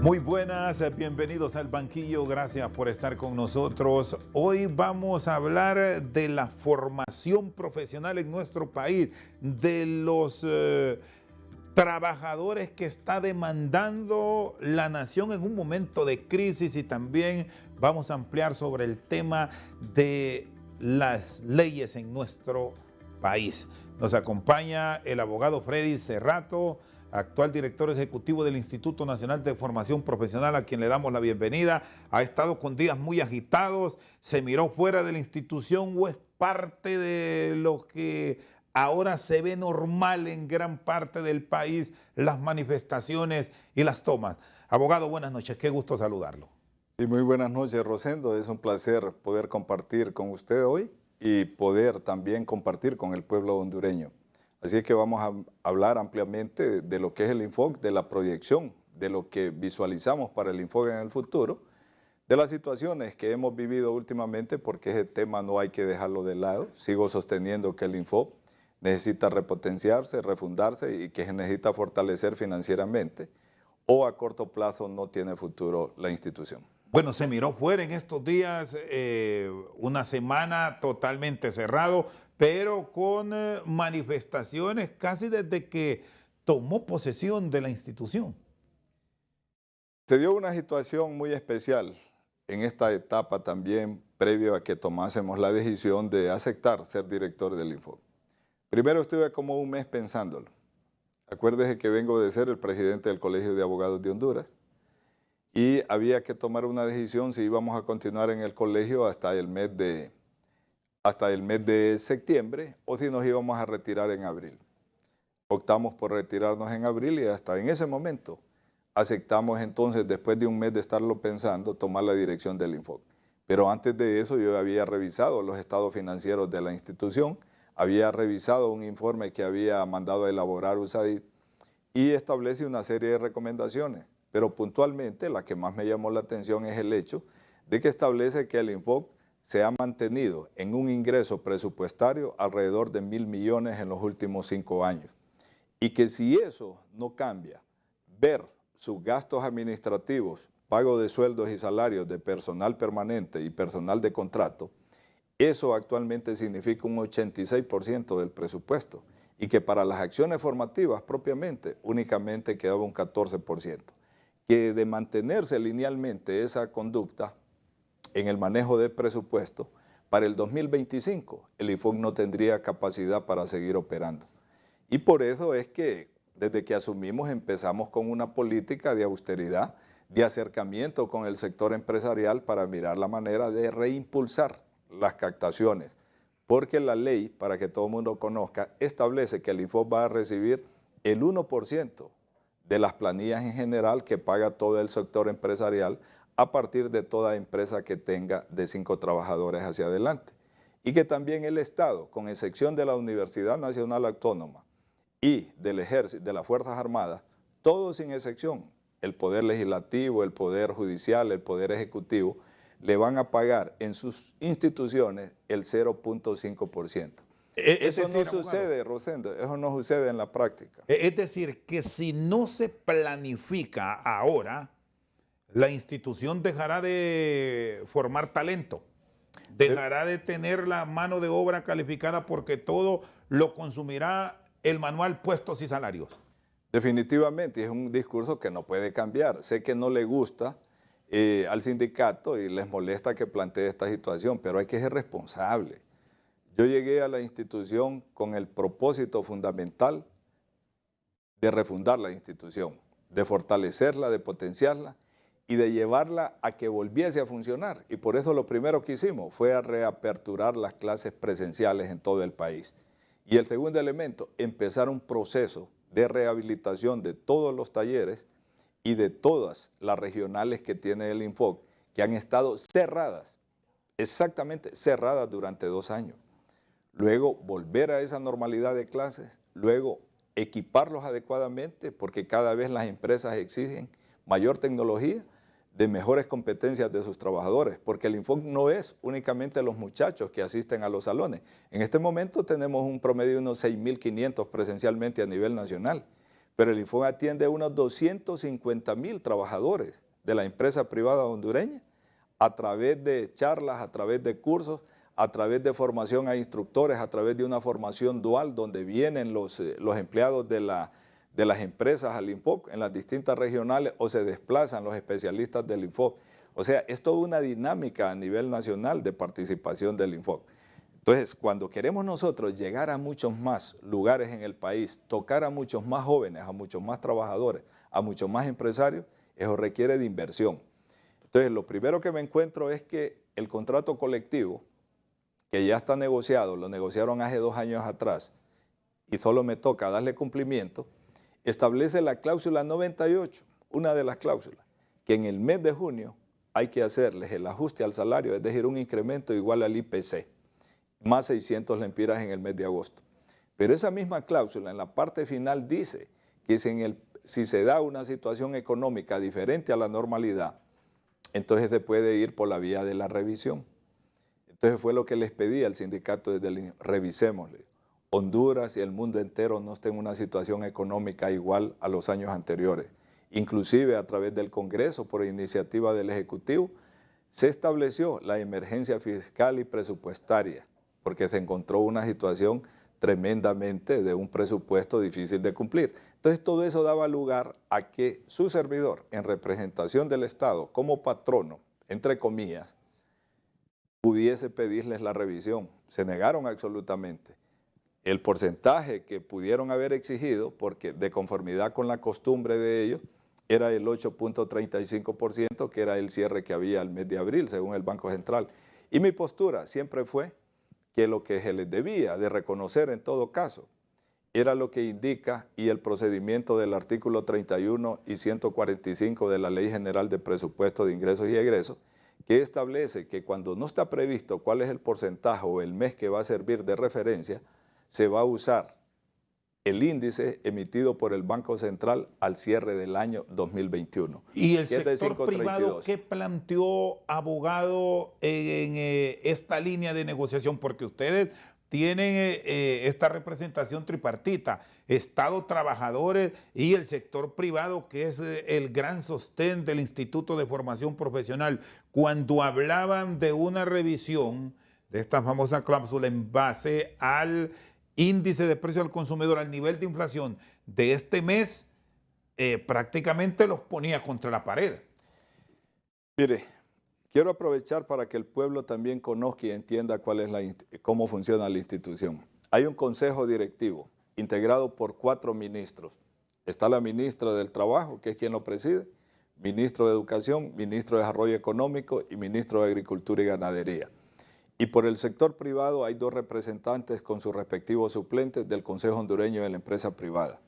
Muy buenas, bienvenidos al banquillo, gracias por estar con nosotros. Hoy vamos a hablar de la formación profesional en nuestro país, de los trabajadores que está demandando la nación en un momento de crisis, y también vamos a ampliar sobre el tema de las leyes en nuestro país. Nos acompaña el abogado Freddy Cerrato, actual director ejecutivo del Instituto Nacional de Formación Profesional, a quien le damos la bienvenida. Ha estado con días muy agitados, se miró fuera de la institución o es parte de lo que ahora se ve normal en gran parte del país, las manifestaciones y las tomas. Abogado, buenas noches, qué gusto saludarlo. Sí, muy buenas noches, Rosendo. Es un placer poder compartir con usted hoy y poder también compartir con el pueblo hondureño. Así que vamos a hablar ampliamente de lo que es el INFOC, de la proyección, de lo que visualizamos para el INFOC en el futuro, de las situaciones que hemos vivido últimamente, porque ese tema no hay que dejarlo de lado. Sigo sosteniendo que el INFOC necesita repotenciarse, refundarse y que se necesita fortalecer financieramente, o a corto plazo no tiene futuro la institución. Bueno, se miró fuera en estos días, una semana totalmente cerrado, pero con manifestaciones casi desde que tomó posesión de la institución. Se dio una situación muy especial en esta etapa también, previo a que tomásemos la decisión de aceptar ser director del INFOC. Primero estuve como un mes pensándolo. Acuérdese que vengo de ser el presidente del Colegio de Abogados de Honduras y había que tomar una decisión si íbamos a continuar en el colegio hasta el mes de septiembre o si nos íbamos a retirar en abril. Optamos por retirarnos en abril y hasta en ese momento aceptamos entonces, después de un mes de estarlo pensando, tomar la dirección del INFOC. Pero antes de eso yo había revisado los estados financieros de la institución, había revisado un informe que había mandado a elaborar USAID y establece una serie de recomendaciones. Pero puntualmente la que más me llamó la atención es el hecho de que establece que el INFOC se ha mantenido en un ingreso presupuestario alrededor de 1.000 millones en los últimos 5 años. Y que si eso no cambia, ver sus gastos administrativos, pago de sueldos y salarios de personal permanente y personal de contrato, eso actualmente significa un 86% del presupuesto y que para las acciones formativas propiamente únicamente quedaba un 14%. Que de mantenerse linealmente esa conducta en el manejo del presupuesto, para el 2025 el INFOC no tendría capacidad para seguir operando. Y por eso es que desde que asumimos empezamos con una política de austeridad, de acercamiento con el sector empresarial para mirar la manera de reimpulsar las captaciones. Porque la ley, para que todo el mundo conozca, establece que el INFOC va a recibir el 1% de las planillas en general que paga todo el sector empresarial a partir de toda empresa que tenga de 5 trabajadores hacia adelante. Y que también el Estado, con excepción de la Universidad Nacional Autónoma y del Ejército, de las Fuerzas Armadas, todos sin excepción, el Poder Legislativo, el Poder Judicial, el Poder Ejecutivo, le van a pagar en sus instituciones el 0.5%. Eso no sucede, Rosendo, eso no sucede en la práctica. Es decir, que si no se planifica ahora, la institución dejará de formar talento, dejará de tener la mano de obra calificada porque todo lo consumirá el manual puestos y salarios. Definitivamente, es un discurso que no puede cambiar. Sé que no le gusta al sindicato y les molesta que plantee esta situación, pero hay que ser responsable. Yo llegué a la institución con el propósito fundamental de refundar la institución, de fortalecerla, de potenciarla y de llevarla a que volviese a funcionar. Y por eso lo primero que hicimos fue a reaperturar las clases presenciales en todo el país. Y el segundo elemento, empezar un proceso de rehabilitación de todos los talleres y de todas las regionales que tiene el INFOC, que han estado cerradas, exactamente cerradas durante 2 años. Luego volver a esa normalidad de clases, luego equiparlos adecuadamente, porque cada vez las empresas exigen mayor tecnología, de mejores competencias de sus trabajadores, porque el INFOC no es únicamente los muchachos que asisten a los salones. En este momento tenemos un promedio de unos 6.500 presencialmente a nivel nacional, pero el Infog atiende a unos 250,000 trabajadores de la empresa privada hondureña a través de charlas, a través de cursos, a través de formación a instructores, a través de una formación dual donde vienen los empleados de las empresas al Infog en las distintas regionales o se desplazan los especialistas del Infog. O sea, es toda una dinámica a nivel nacional de participación del Infog. Entonces, cuando queremos nosotros llegar a muchos más lugares en el país, tocar a muchos más jóvenes, a muchos más trabajadores, a muchos más empresarios, eso requiere de inversión. Entonces, lo primero que me encuentro es que el contrato colectivo, que ya está negociado, lo negociaron hace 2 años atrás, y solo me toca darle cumplimiento, establece la cláusula 98, una de las cláusulas, que en el mes de junio hay que hacerles el ajuste al salario, es decir, un incremento igual al IPC, más 600 lempiras en el mes de agosto. Pero esa misma cláusula en la parte final dice que si se da una situación económica diferente a la normalidad, entonces se puede ir por la vía de la revisión. Entonces fue lo que les pedí al sindicato desde el revisémosle. Honduras y el mundo entero no estén en una situación económica igual a los años anteriores. Inclusive a través del Congreso, por iniciativa del Ejecutivo, se estableció la emergencia fiscal y presupuestaria, porque se encontró una situación tremendamente de un presupuesto difícil de cumplir. Entonces todo eso daba lugar a que su servidor, en representación del Estado, como patrono, entre comillas, pudiese pedirles la revisión. Se negaron absolutamente. El porcentaje que pudieron haber exigido, porque de conformidad con la costumbre de ellos, era el 8.35%, que era el cierre que había al mes de abril, según el Banco Central. Y mi postura siempre fue que lo que se les debía de reconocer en todo caso era lo que indica y el procedimiento del artículo 31 y 145 de la Ley General de Presupuesto de Ingresos y Egresos, que establece que cuando no está previsto cuál es el porcentaje o el mes que va a servir de referencia, se va a usar el índice emitido por el Banco Central al cierre del año 2021. ¿Y el sector privado qué planteó, abogado, en esta línea de negociación? Porque ustedes tienen esta representación tripartita, Estado, trabajadores y el sector privado, que es el gran sostén del Instituto de Formación Profesional. Cuando hablaban de una revisión de esta famosa cláusula en base al índice de precio al consumidor, al nivel de inflación de este mes, prácticamente los ponía contra la pared. Mire, quiero aprovechar para que el pueblo también conozca y entienda cómo funciona la institución. Hay un consejo directivo integrado por 4 ministros. Está la ministra del Trabajo, que es quien lo preside, ministro de Educación, ministro de Desarrollo Económico y ministro de Agricultura y Ganadería. Y por el sector privado hay 2 representantes con sus respectivos suplentes del Consejo Hondureño de la Empresa Privada.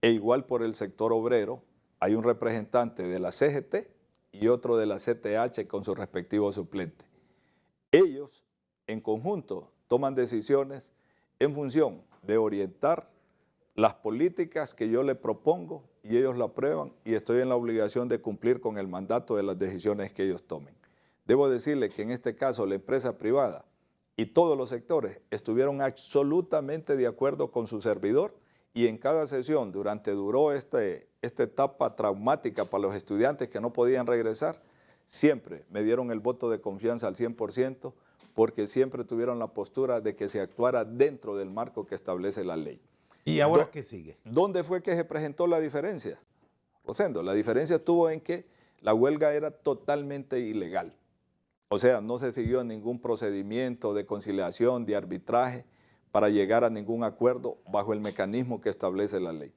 E igual por el sector obrero hay un representante de la CGT y otro de la CTH con sus respectivos suplentes. Ellos, en conjunto, toman decisiones en función de orientar las políticas que yo les propongo y ellos la aprueban y estoy en la obligación de cumplir con el mandato de las decisiones que ellos tomen. Debo decirle que en este caso la empresa privada y todos los sectores estuvieron absolutamente de acuerdo con su servidor y en cada sesión duró esta etapa traumática para los estudiantes que no podían regresar, siempre me dieron el voto de confianza al 100% porque siempre tuvieron la postura de que se actuara dentro del marco que establece la ley. ¿Y ahora qué sigue? ¿Dónde fue que se presentó la diferencia? Rosendo, la diferencia estuvo en que la huelga era totalmente ilegal. O sea, no se siguió ningún procedimiento de conciliación, de arbitraje, para llegar a ningún acuerdo bajo el mecanismo que establece la ley.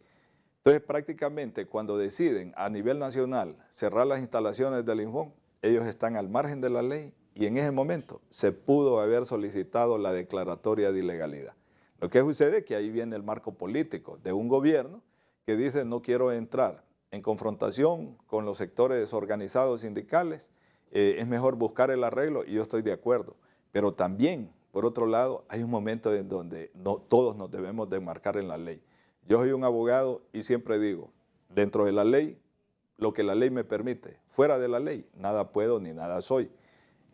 Entonces, prácticamente, cuando deciden a nivel nacional cerrar las instalaciones del Infog, ellos están al margen de la ley y en ese momento se pudo haber solicitado la declaratoria de ilegalidad. Lo que sucede es que ahí viene el marco político de un gobierno que dice no quiero entrar en confrontación con los sectores organizados sindicales, es mejor buscar el arreglo y yo estoy de acuerdo. Pero también, por otro lado, hay un momento en donde todos nos debemos de marcar en la ley. Yo soy un abogado y siempre digo, dentro de la ley, lo que la ley me permite, fuera de la ley, nada puedo ni nada soy.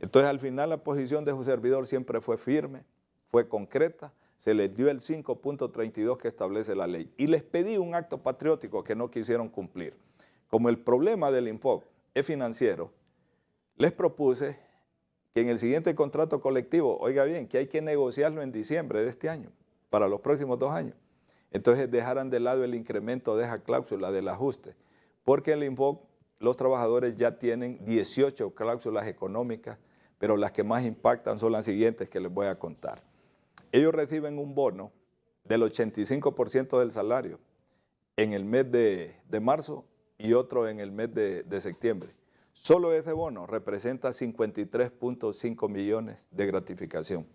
Entonces, al final, la posición de su servidor siempre fue firme, fue concreta, se les dio el 5.32 que establece la ley. Y les pedí un acto patriótico que no quisieron cumplir. Como el problema del Infoc es financiero, les propuse que en el siguiente contrato colectivo, oiga bien, que hay que negociarlo en diciembre de este año, para los próximos 2 años. Entonces dejaran de lado el incremento de esa cláusula del ajuste, porque en el Infoc los trabajadores ya tienen 18 cláusulas económicas, pero las que más impactan son las siguientes que les voy a contar. Ellos reciben un bono del 85% del salario en el mes de marzo y otro en el mes de septiembre. Solo ese bono representa 53.5 millones de gratificación.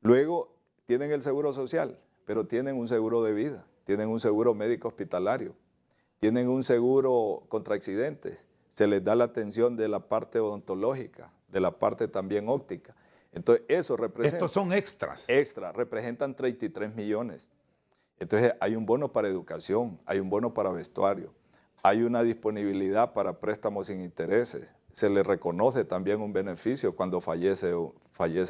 Luego tienen el seguro social, pero tienen un seguro de vida, tienen un seguro médico hospitalario, tienen un seguro contra accidentes, se les da la atención de la parte odontológica, de la parte también óptica. Entonces eso representa... Estos son extras. Extras, representan 33 millones. Entonces hay un bono para educación, hay un bono para vestuario, hay una disponibilidad para préstamos sin intereses, se les reconoce también un beneficio cuando fallece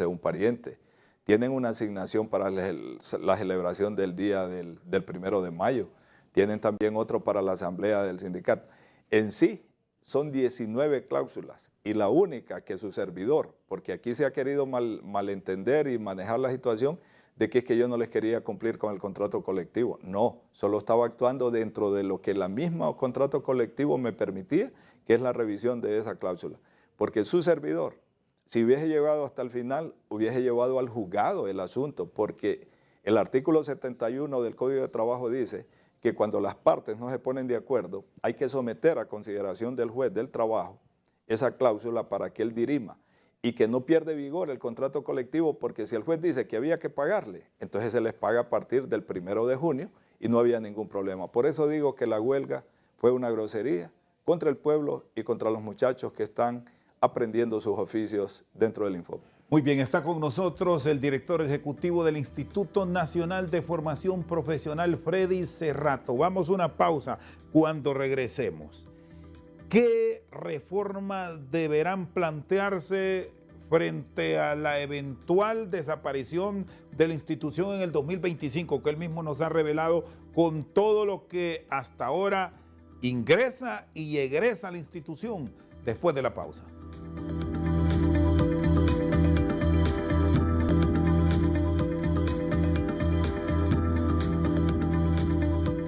un pariente. Tienen una asignación para la celebración del día del 1 de mayo. Tienen también otro para la asamblea del sindicato. En sí, son 19 cláusulas y la única que su servidor, porque aquí se ha querido malentender y manejar la situación de que es que yo no les quería cumplir con el contrato colectivo. No, solo estaba actuando dentro de lo que la misma contrato colectivo me permitía, que es la revisión de esa cláusula. Porque su servidor, si hubiese llegado hasta el final, hubiese llevado al juzgado el asunto, porque el artículo 71 del Código de Trabajo dice que cuando las partes no se ponen de acuerdo, hay que someter a consideración del juez del trabajo esa cláusula para que él dirima y que no pierde vigor el contrato colectivo, porque si el juez dice que había que pagarle, entonces se les paga a partir del 1 de junio y no había ningún problema. Por eso digo que la huelga fue una grosería contra el pueblo y contra los muchachos que están aprendiendo sus oficios dentro del Infoc. Muy bien, está con nosotros el director ejecutivo del Instituto Nacional de Formación Profesional, Freddy Cerrato. Vamos a una pausa. Cuando regresemos, ¿qué reformas deberán plantearse frente a la eventual desaparición de la institución en el 2025, que él mismo nos ha revelado con todo lo que hasta ahora ingresa y egresa a la institución? Después de la pausa.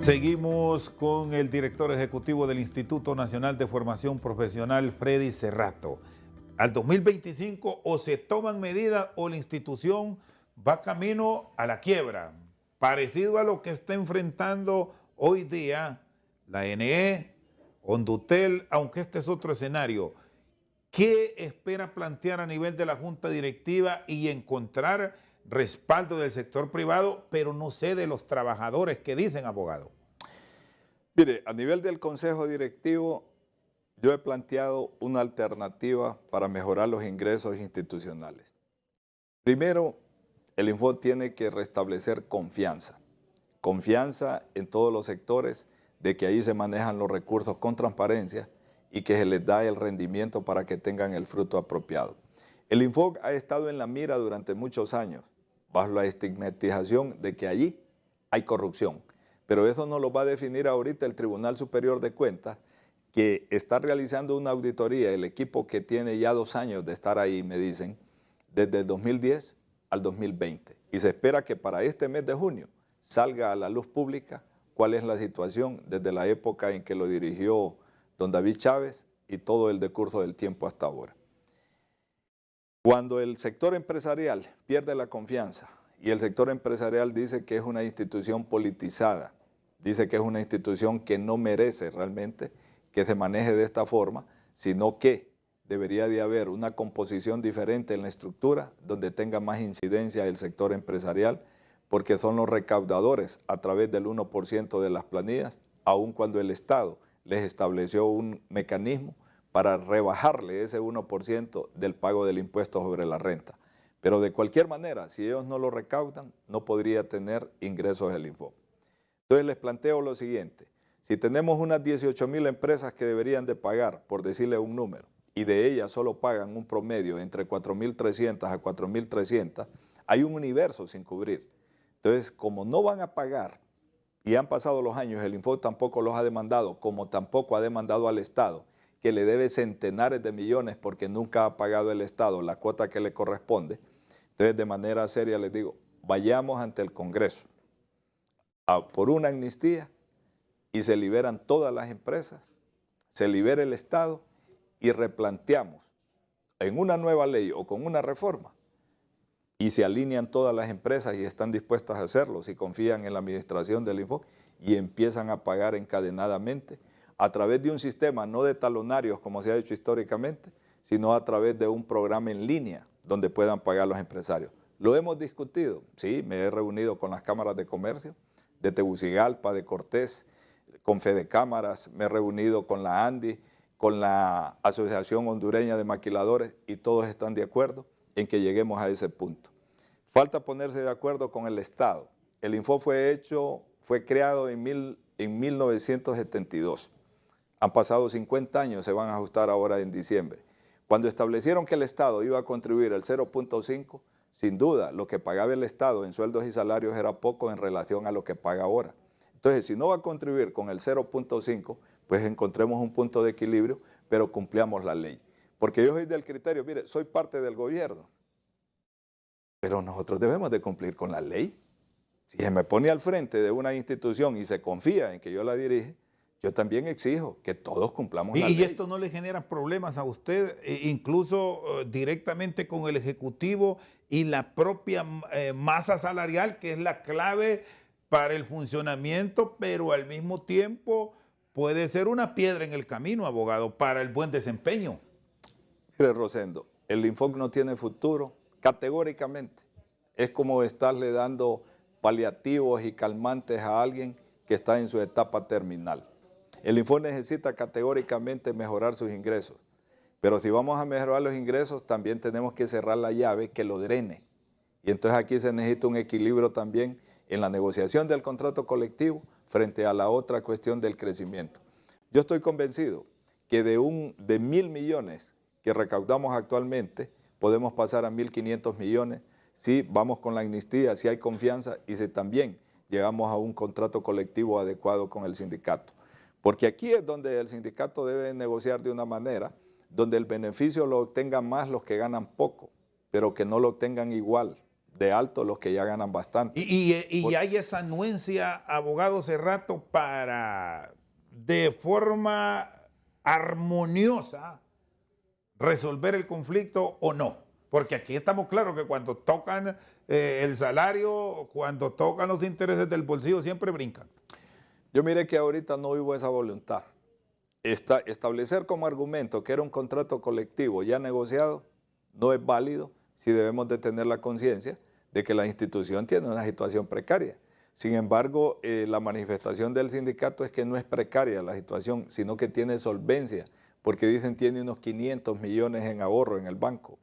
Seguimos con el director ejecutivo del Instituto Nacional de Formación Profesional, Freddy Cerrato. Al 2025 o se toman medidas o la institución va camino a la quiebra, parecido a lo que está enfrentando hoy día la NE, Hondutel, aunque este es otro escenario. ¿Qué espera plantear a nivel de la Junta Directiva y encontrar respaldo del sector privado, pero no sé de los trabajadores que dicen, abogado? Mire, a nivel del Consejo Directivo, yo he planteado una alternativa para mejorar los ingresos institucionales. Primero, el Infoc tiene que restablecer confianza en todos los sectores, de que ahí se manejan los recursos con transparencia y que se les da el rendimiento para que tengan el fruto apropiado. El Infoc ha estado en la mira durante muchos años, bajo la estigmatización de que allí hay corrupción. Pero eso no lo va a definir ahorita el Tribunal Superior de Cuentas, que está realizando una auditoría, el equipo que tiene ya 2 años de estar ahí, me dicen, desde el 2010 al 2020. Y se espera que para este mes de junio salga a la luz pública cuál es la situación desde la época en que lo dirigió don David Chávez y todo el decurso del tiempo hasta ahora. Cuando el sector empresarial pierde la confianza y el sector empresarial dice que es una institución politizada, dice que es una institución que no merece realmente que se maneje de esta forma, sino que debería de haber una composición diferente en la estructura donde tenga más incidencia el sector empresarial, porque son los recaudadores a través del 1% de las planillas, aun cuando el Estado les estableció un mecanismo para rebajarle ese 1% del pago del impuesto sobre la renta. Pero de cualquier manera, si ellos no lo recaudan, no podría tener ingresos el Infoc. Entonces les planteo lo siguiente: si tenemos unas 18,000 empresas que deberían de pagar, por decirle un número, y de ellas solo pagan un promedio entre 4.300 a 4.300, hay un universo sin cubrir. Entonces, como no van a pagar y han pasado los años, el Infoc tampoco los ha demandado, como tampoco ha demandado al Estado, que le debe centenares de millones porque nunca ha pagado el Estado la cuota que le corresponde. Entonces, de manera seria les digo, vayamos ante el Congreso por una amnistía y se liberan todas las empresas, se libera el Estado y replanteamos en una nueva ley o con una reforma y se alinean todas las empresas y están dispuestas a hacerlo si confían en la administración del Infoc y empiezan a pagar encadenadamente a través de un sistema no de talonarios como se ha hecho históricamente, sino a través de un programa en línea donde puedan pagar los empresarios. ¿Lo hemos discutido? Sí, me he reunido con las cámaras de comercio de Tegucigalpa, de Cortés, con Fedecámaras, me he reunido con la ANDI, con la Asociación Hondureña de Maquiladores y todos están de acuerdo en que lleguemos a ese punto. Falta ponerse de acuerdo con el Estado. El Infoc fue creado en 1972. Han pasado 50 años, se van a ajustar ahora en diciembre. Cuando establecieron que el Estado iba a contribuir el 0.5, sin duda lo que pagaba el Estado en sueldos y salarios era poco en relación a lo que paga ahora. Entonces, si no va a contribuir con el 0.5, pues encontremos un punto de equilibrio, pero cumplamos la ley. Porque yo soy del criterio, mire, soy parte del gobierno, pero nosotros debemos de cumplir con la ley. Si se me pone al frente de una institución y se confía en que yo la dirige, yo también exijo que todos cumplamos la ley. ¿Y esto no le genera problemas a usted, incluso directamente con el Ejecutivo y la propia masa salarial, que es la clave para el funcionamiento, pero al mismo tiempo puede ser una piedra en el camino, abogado, para el buen desempeño? Mire, Rosendo, el Infoc no tiene futuro, categóricamente. Es como estarle dando paliativos y calmantes a alguien que está en su etapa terminal. El Infoc necesita categóricamente mejorar sus ingresos, pero si vamos a mejorar los ingresos, también tenemos que cerrar la llave que lo drene. Y entonces aquí se necesita un equilibrio también en la negociación del contrato colectivo frente a la otra cuestión del crecimiento. Yo estoy convencido que de 1.000 millones que recaudamos actualmente, podemos pasar a 1.500 millones si vamos con la amnistía, si hay confianza y si también llegamos a un contrato colectivo adecuado con el sindicato. Porque aquí es donde el sindicato debe negociar de una manera donde el beneficio lo obtengan más los que ganan poco, pero que no lo obtengan igual de alto los que ya ganan bastante. Y hay esa anuencia, abogado Cerrato, para de forma armoniosa resolver el conflicto o no. Porque aquí estamos claros que cuando tocan el salario, cuando tocan los intereses del bolsillo, siempre brincan. Yo miré que ahorita no hubo esa voluntad. Establecer como argumento que era un contrato colectivo ya negociado no es válido si debemos de tener la conciencia de que la institución tiene una situación precaria. Sin embargo, la manifestación del sindicato es que no es precaria la situación, sino que tiene solvencia, porque dicen tiene unos 500 millones en ahorro en el banco.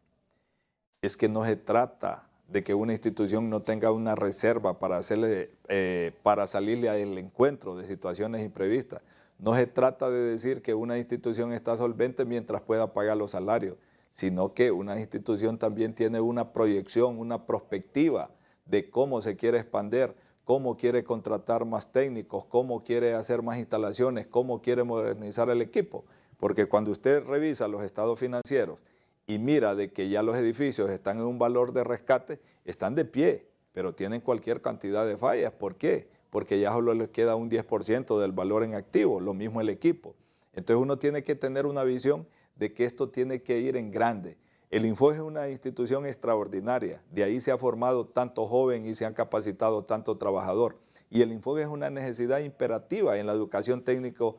Es que no se trata de que una institución no tenga una reserva para salirle al encuentro de situaciones imprevistas. No se trata de decir que una institución está solvente mientras pueda pagar los salarios, sino que una institución también tiene una proyección, una perspectiva de cómo se quiere expandir, cómo quiere contratar más técnicos, cómo quiere hacer más instalaciones, cómo quiere modernizar el equipo. Porque cuando usted revisa los estados financieros y mira de que ya los edificios están en un valor de rescate, están de pie, pero tienen cualquier cantidad de fallas. ¿Por qué? Porque ya solo les queda un 10% del valor en activo, lo mismo el equipo. Entonces uno tiene que tener una visión de que esto tiene que ir en grande. El Infoc es una institución extraordinaria, de ahí se ha formado tanto joven y se han capacitado tanto trabajador. Y el Infoc es una necesidad imperativa en la educación técnico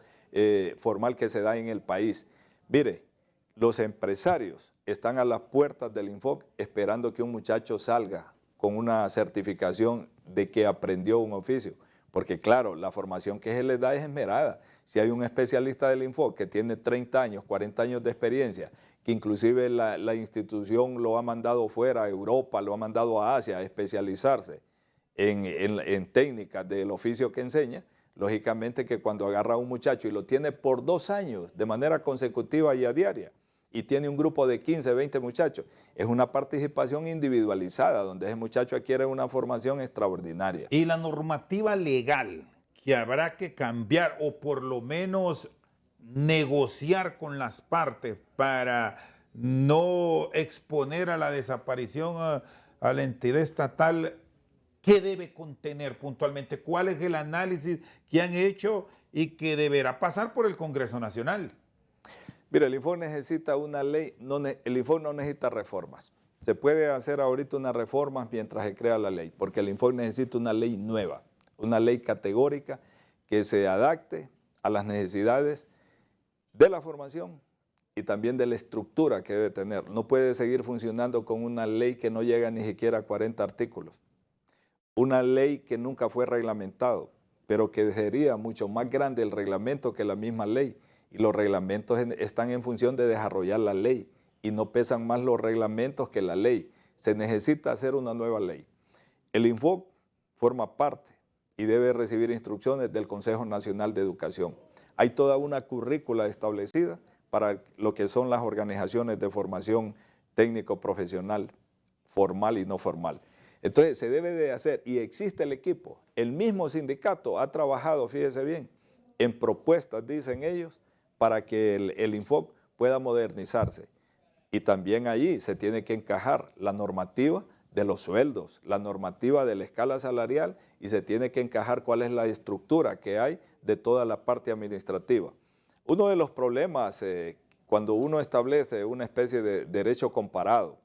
formal que se da en el país. Mire, los empresarios están a las puertas del Infoc esperando que un muchacho salga con una certificación de que aprendió un oficio. Porque claro, la formación que se les da es esmerada. Si hay un especialista del Infoc que tiene 30 años, 40 años de experiencia, que inclusive la institución lo ha mandado fuera a Europa, lo ha mandado a Asia a especializarse en técnicas del oficio que enseña, lógicamente que cuando agarra a un muchacho y lo tiene por 2 años de manera consecutiva y a diaria, y tiene un grupo de 15, 20 muchachos. Es una participación individualizada, donde ese muchacho adquiere una formación extraordinaria. Y la normativa legal que habrá que cambiar o por lo menos negociar con las partes para no exponer a la desaparición a la entidad estatal, ¿qué debe contener puntualmente? ¿Cuál es el análisis que han hecho y que deberá pasar por el Congreso Nacional? Mira, el INFOC necesita una ley, el INFOC no necesita reformas. Se puede hacer ahorita una reforma mientras se crea la ley, porque el INFOC necesita una ley nueva, una ley categórica que se adapte a las necesidades de la formación y también de la estructura que debe tener. No puede seguir funcionando con una ley que no llega ni siquiera a 40 artículos. Una ley que nunca fue reglamentado, pero que sería mucho más grande el reglamento que la misma ley. Y los reglamentos están en función de desarrollar la ley y no pesan más los reglamentos que la ley. Se necesita hacer una nueva ley. El INFOC forma parte y debe recibir instrucciones del Consejo Nacional de Educación. Hay toda una currícula establecida para lo que son las organizaciones de formación técnico-profesional, formal y no formal. Entonces se debe de hacer, y existe el equipo. El mismo sindicato ha trabajado, fíjese bien, en propuestas, dicen ellos, para que el INFOC pueda modernizarse. Y también allí se tiene que encajar la normativa de los sueldos, la normativa de la escala salarial, y se tiene que encajar cuál es la estructura que hay de toda la parte administrativa. Uno de los problemas cuando uno establece una especie de derecho comparado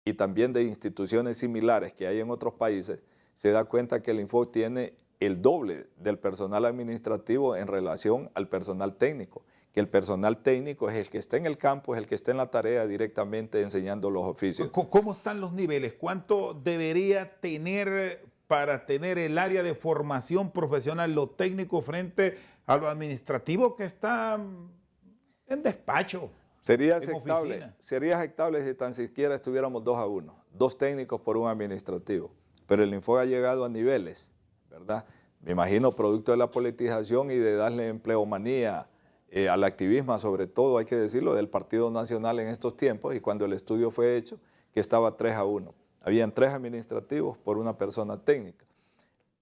y también de instituciones similares que hay en otros países, se da cuenta que el INFOC tiene el doble del personal administrativo en relación al personal técnico, que el personal técnico es el que está en el campo, es el que está en la tarea directamente enseñando los oficios. ¿Cómo están los niveles? ¿Cuánto debería tener para tener el área de formación profesional, lo técnico, frente a lo administrativo que está en despacho? Sería aceptable si tan siquiera estuviéramos 2-1, 2 técnicos por un administrativo, pero el INFOC ha llegado a niveles, ¿verdad? Me imagino producto de la politización y de darle empleomanía al activismo, sobre todo hay que decirlo, del Partido Nacional en estos tiempos, y cuando el estudio fue hecho, que estaba 3-1. Habían 3 administrativos por una persona técnica.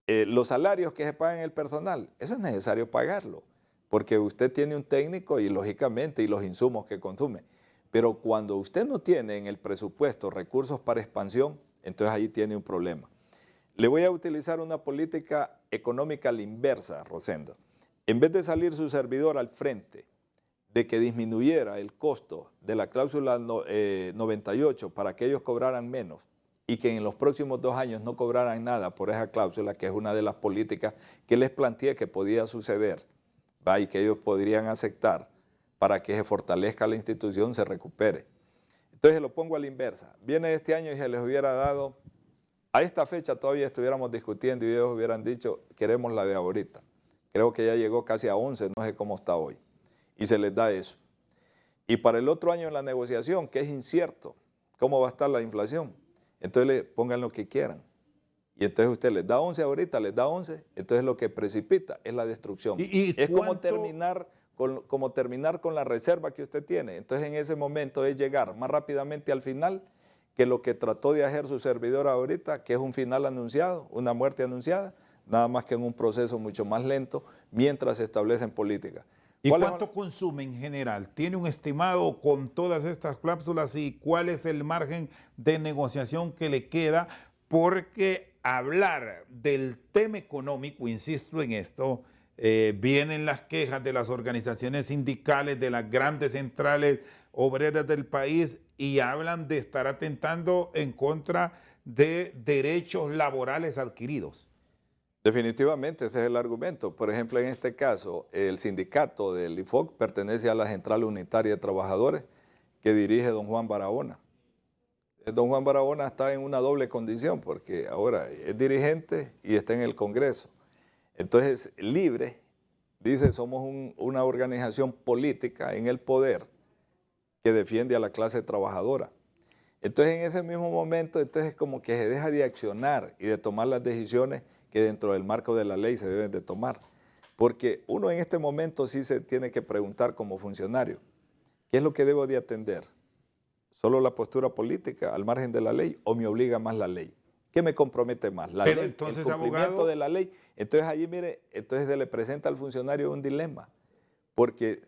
Los salarios que se pagan en el personal, eso es necesario pagarlo, porque usted tiene un técnico y lógicamente y los insumos que consume. Pero cuando usted no tiene en el presupuesto recursos para expansión, entonces ahí tiene un problema. Le voy a utilizar una política económica a la inversa, Rosendo. En vez de salir su servidor al frente de que disminuyera el costo de la cláusula 98 para que ellos cobraran menos y que en los próximos 2 años no cobraran nada por esa cláusula, que es una de las políticas que les planteé que podía suceder, ¿va? Y que ellos podrían aceptar para que se fortalezca la institución, se recupere. Entonces lo pongo a la inversa. Viene este año y se les hubiera dado, a esta fecha todavía estuviéramos discutiendo y ellos hubieran dicho, queremos la de ahorita. Creo que ya llegó casi a 11, no sé cómo está hoy. Y se les da eso. Y para el otro año en la negociación, que es incierto, ¿cómo va a estar la inflación? Entonces pongan lo que quieran. Y entonces usted les da 11 ahorita, les da 11, entonces lo que precipita es la destrucción. Es como terminar con la reserva que usted tiene. Entonces en ese momento es llegar más rápidamente al final que lo que trató de hacer su servidor ahorita, que es un final anunciado, una muerte anunciada, nada más que en un proceso mucho más lento mientras se establecen políticas. ¿Y cuánto consume en general? ¿Tiene un estimado con todas estas cláusulas y cuál es el margen de negociación que le queda? Porque hablar del tema económico, insisto en esto, vienen las quejas de las organizaciones sindicales, de las grandes centrales obreras del país y hablan de estar atentando en contra de derechos laborales adquiridos. Definitivamente, ese es el argumento. Por ejemplo, en este caso, el sindicato del INFOC pertenece a la Central Unitaria de Trabajadores que dirige don Juan Barahona. Don Juan Barahona está en una doble condición porque ahora es dirigente y está en el Congreso. Entonces, libre, dice, somos una organización política en el poder que defiende a la clase trabajadora. Entonces, en ese mismo momento, entonces como que se deja de accionar y de tomar las decisiones que dentro del marco de la ley se deben de tomar. Porque uno en este momento sí se tiene que preguntar como funcionario, ¿Qué es lo que debo de atender? ¿Solo la postura política al margen de la ley o me obliga más la ley? ¿Qué me compromete más? ¿La Pero ley, entonces, el cumplimiento abogado, de la ley? Entonces allí, mire, entonces se le presenta al funcionario un dilema. Porque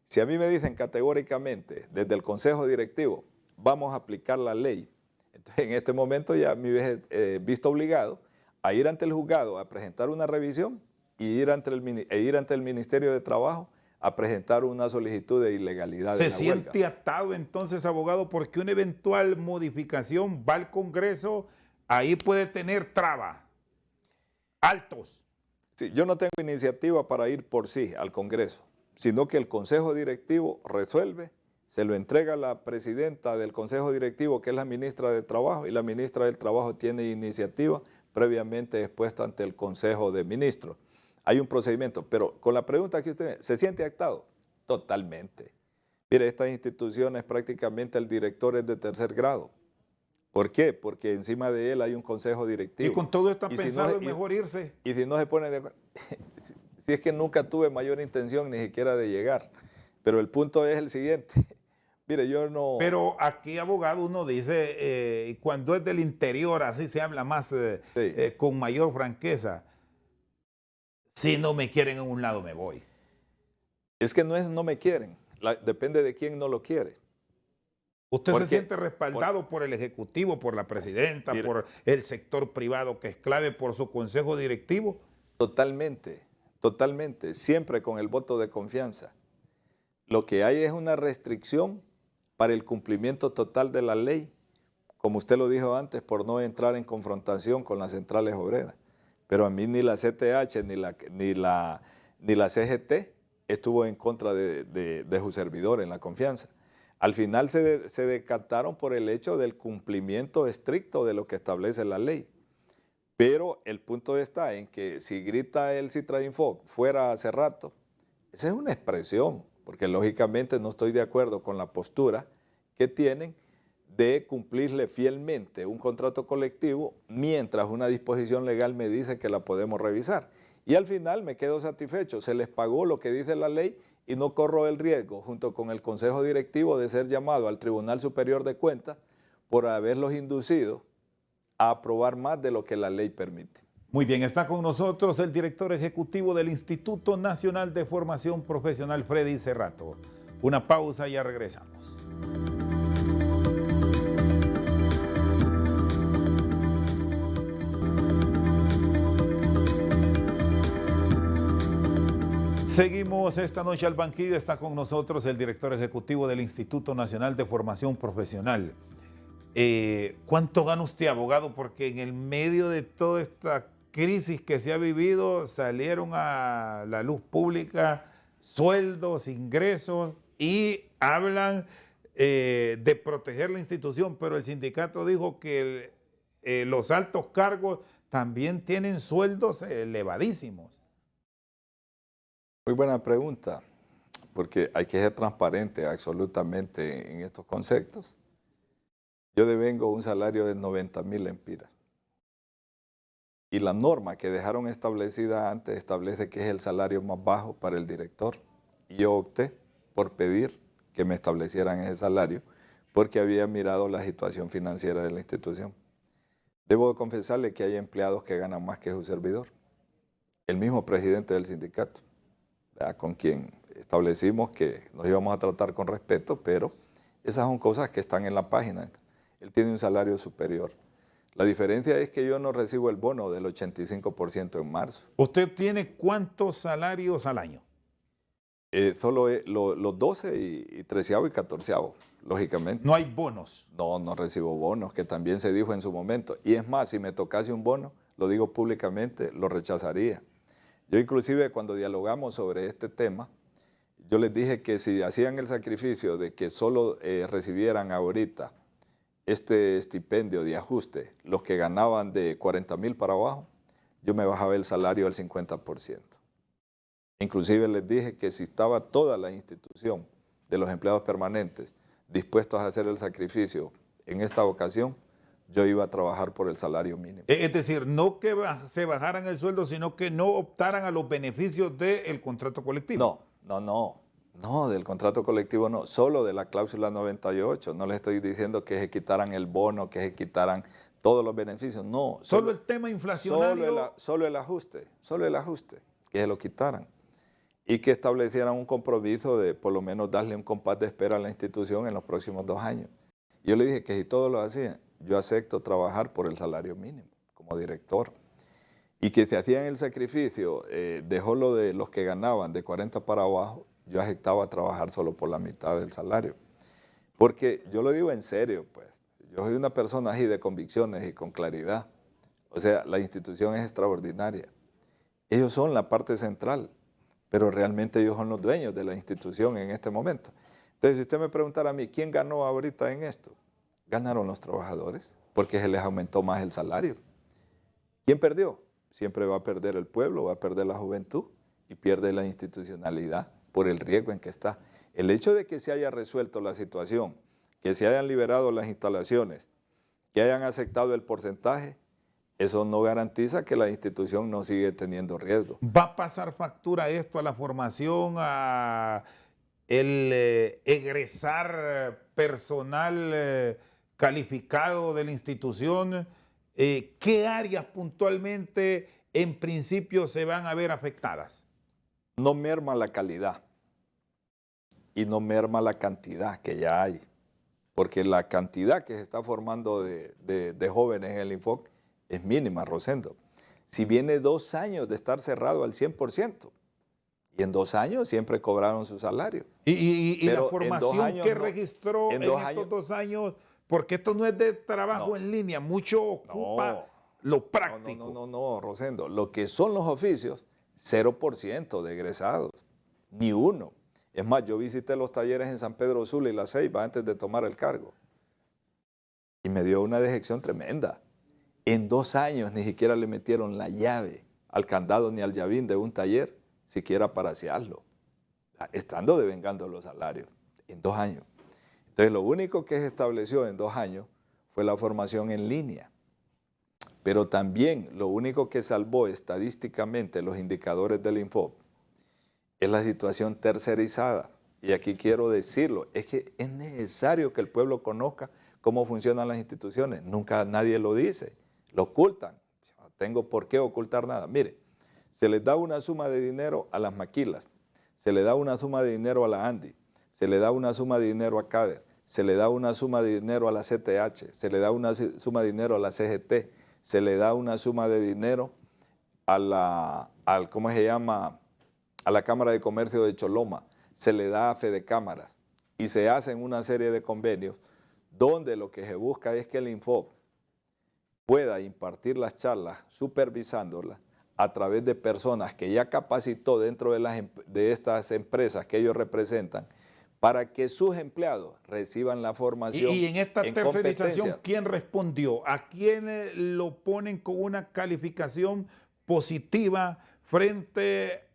si a mí me dicen categóricamente desde el Consejo Directivo, vamos a aplicar la ley, entonces en este momento ya me hubiese visto obligado a ir ante el juzgado a presentar una revisión y ir ante el Ministerio de Trabajo a presentar una solicitud de ilegalidad de se la huelga. siente atado entonces, abogado, porque una eventual modificación va al Congreso, ahí puede tener trabas altos? Sí, yo no tengo iniciativa para ir por sí al Congreso, sino que el Consejo Directivo resuelve, se lo entrega a la presidenta del Consejo Directivo, que es la ministra de Trabajo, y la ministra del Trabajo tiene iniciativa previamente expuesta ante el Consejo de Ministros. Hay un procedimiento, pero con la pregunta que usted, ¿se siente actado? Totalmente. Mire, estas instituciones prácticamente el director es de tercer grado. ¿Por qué? Porque encima de él hay un consejo directivo. Y con todo esto han Y si pensado no, en mejor irse. y si no se pone de acuerdo, si es que nunca tuve mayor intención ni siquiera de llegar. Pero el punto es el siguiente. Mire, yo no... Pero aquí, abogado, uno dice, cuando es del interior, así se habla más, Sí. con mayor franqueza. Si no me quieren en un lado, me voy. Es que no es no me quieren. Depende de quién no lo quiere. ¿Usted ¿Por se qué? siente respaldado por el Ejecutivo, por la Presidenta, Mire, por el sector privado que es clave, por su consejo directivo? totalmente, totalmente. Siempre con el voto de confianza. Lo que hay es una restricción para el cumplimiento total de la ley, como usted lo dijo antes, por no entrar en confrontación con las centrales obreras. Pero a mí ni la CTH ni la CGT estuvo en contra de su servidor en la confianza. Al final se decantaron por el hecho del cumplimiento estricto de lo que establece la ley. Pero el punto está en que si grita el Citrainfoc fuera hace rato, esa es una expresión, porque lógicamente no estoy de acuerdo con la postura que tienen de cumplirle fielmente un contrato colectivo mientras una disposición legal me dice que la podemos revisar. Y al final me quedo satisfecho, se les pagó lo que dice la ley y no corro el riesgo, junto con el Consejo Directivo, de ser llamado al Tribunal Superior de Cuentas por haberlos inducido a aprobar más de lo que la ley permite. Muy bien, está con nosotros el director ejecutivo del Instituto Nacional de Formación Profesional, Freddy Cerrato. Una pausa y ya regresamos. Seguimos esta noche al banquillo. Está con nosotros el director ejecutivo del Instituto Nacional de Formación Profesional. ¿Cuánto gana usted, abogado? Porque en el medio de toda esta crisis que se ha vivido, salieron a la luz pública sueldos, ingresos y hablan de proteger la institución, pero el sindicato dijo que los altos cargos también tienen sueldos elevadísimos. Muy buena pregunta, porque hay que ser transparente absolutamente en estos conceptos. Yo devengo un salario de 90.000 lempiras. Y la norma que dejaron establecida antes establece que es el salario más bajo para el director. Y yo opté por pedir que me establecieran ese salario porque había mirado la situación financiera de la institución. Debo confesarle que hay empleados que ganan más que su servidor. El mismo presidente del sindicato, ¿verdad?, con quien establecimos que nos íbamos a tratar con respeto, pero esas son cosas que están en la página. Él tiene un salario superior. La diferencia es que yo no recibo el bono del 85% en marzo. ¿Usted tiene cuántos salarios al año? Solo los 12 y 13avo y 14avo, lógicamente. No hay bonos. No, no recibo bonos, que también se dijo en su momento. Y es más, si me tocase un bono, lo digo públicamente, lo rechazaría. Yo inclusive cuando dialogamos sobre este tema, yo les dije que si hacían el sacrificio de que solo recibieran ahorita este estipendio de ajuste, los que ganaban de 40.000 para abajo, yo me bajaba el salario al 50%. Inclusive les dije que si estaba toda la institución de los empleados permanentes dispuestos a hacer el sacrificio en esta ocasión, yo iba a trabajar por el salario mínimo. Es decir, no que se bajaran el sueldo, sino que no optaran a los beneficios del contrato colectivo. No. No, del contrato colectivo no, solo de la cláusula 98. No les estoy diciendo que se quitaran el bono, que se quitaran todos los beneficios. No, Solo el tema inflacionario. solo el ajuste, que se lo quitaran. Y que establecieran un compromiso de por lo menos darle un compás de espera a la institución en los próximos 2 años. Yo le dije que si todos lo hacían, yo acepto trabajar por el salario mínimo como director. Y que se hacían el sacrificio, dejó lo de los que ganaban de 40 para abajo, yo aceptaba trabajar solo por la mitad del salario. Porque yo lo digo en serio, pues, yo soy una persona así de convicciones y con claridad. O sea, la institución es extraordinaria. Ellos son la parte central, pero realmente ellos son los dueños de la institución en este momento. Entonces, si usted me preguntara a mí, ¿quién ganó ahorita en esto? Ganaron los trabajadores, porque se les aumentó más el salario. ¿Quién perdió? Siempre va a perder el pueblo, va a perder la juventud y pierde la institucionalidad por el riesgo en que está. El hecho de que se haya resuelto la situación, que se hayan liberado las instalaciones, que hayan aceptado el porcentaje, eso no garantiza que la institución no sigue teniendo riesgo. ¿Va a pasar factura esto a la formación, a el egresar personal calificado de la institución? ¿Qué áreas puntualmente en principio se van a ver afectadas? No merma la calidad y no merma la cantidad que ya hay, porque la cantidad que se está formando de jóvenes en el Infoc es mínima, Rosendo. Si viene 2 años de estar cerrado al 100%, y en 2 años siempre cobraron su salario. Y la formación que registró en estos años, 2 años, porque esto no es de trabajo en línea, mucho ocupa lo práctico. No, Rosendo. Lo que son los oficios, 0% de egresados, ni uno. Es más, yo visité los talleres en San Pedro Sula y La Ceiba antes de tomar el cargo. Y me dio una dejección tremenda. En 2 años ni siquiera le metieron la llave al candado ni al llavín de un taller, siquiera para asearlo, estando devengando los salarios, en 2 años. Entonces, lo único que se estableció en 2 años fue la formación en línea. Pero también lo único que salvó estadísticamente los indicadores del Infoc es la situación tercerizada. Y aquí quiero decirlo, es que es necesario que el pueblo conozca cómo funcionan las instituciones. Nunca nadie lo dice, lo ocultan. No tengo por qué ocultar nada. Mire, se les da una suma de dinero a las maquilas, se le da una suma de dinero a la ANDI, se le da una suma de dinero a CADER, se le da una suma de dinero a la CTH, se le da una suma de dinero a la CGT, se le da una suma de dinero a la, ¿cómo se llama?, a la Cámara de Comercio de Choloma, se le da a Fedecámaras y se hacen una serie de convenios donde lo que se busca es que el Infoc pueda impartir las charlas supervisándolas a través de personas que ya capacitó dentro de estas empresas que ellos representan para que sus empleados reciban la formación. Y en esta tercerización, ¿quién respondió? ¿A quién lo ponen con una calificación positiva frente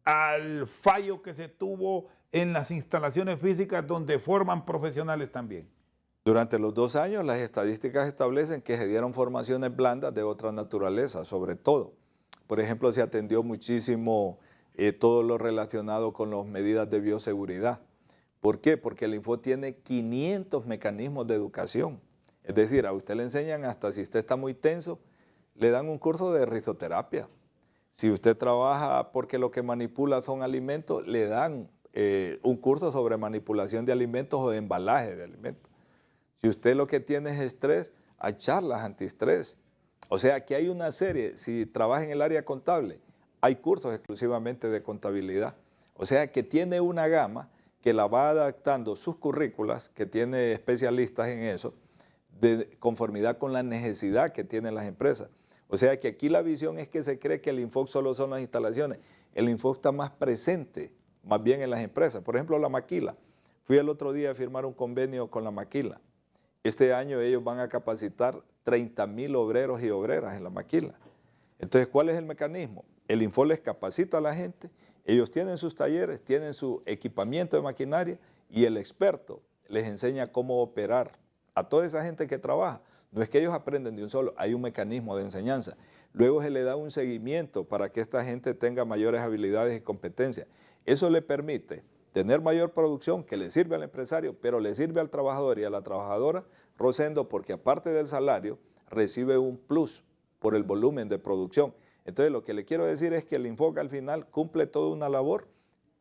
al fallo que se tuvo en las instalaciones físicas donde forman profesionales también? Durante los 2 años, las estadísticas establecen que se dieron formaciones blandas de otra naturaleza, sobre todo. Por ejemplo, se atendió muchísimo todo lo relacionado con las medidas de bioseguridad. ¿Por qué? Porque el Infoc tiene 500 mecanismos de educación. Es decir, a usted le enseñan hasta si usted está muy tenso, le dan un curso de risoterapia. Si usted trabaja porque lo que manipula son alimentos, le dan un curso sobre manipulación de alimentos o de embalaje de alimentos. Si usted lo que tiene es estrés, hay charlas antiestrés. O sea, que hay una serie, si trabaja en el área contable, hay cursos exclusivamente de contabilidad. O sea, que tiene una gama que la va adaptando sus currículas, que tiene especialistas en eso, de conformidad con la necesidad que tienen las empresas. O sea, que aquí la visión es que se cree que el Infoc solo son las instalaciones. El Infoc está más presente, más bien en las empresas. Por ejemplo, la maquila. Fui el otro día a firmar un convenio con la maquila. Este año ellos van a capacitar 30,000 obreros y obreras en la maquila. Entonces, ¿cuál es el mecanismo? El Infoc les capacita a la gente, ellos tienen sus talleres, tienen su equipamiento de maquinaria y el experto les enseña cómo operar a toda esa gente que trabaja. No es que ellos aprenden de un solo, hay un mecanismo de enseñanza. Luego se le da un seguimiento para que esta gente tenga mayores habilidades y competencias. Eso le permite tener mayor producción que le sirve al empresario, pero le sirve al trabajador y a la trabajadora, Rosendo, porque aparte del salario, recibe un plus por el volumen de producción. Entonces, lo que le quiero decir es que el Infoca al final cumple toda una labor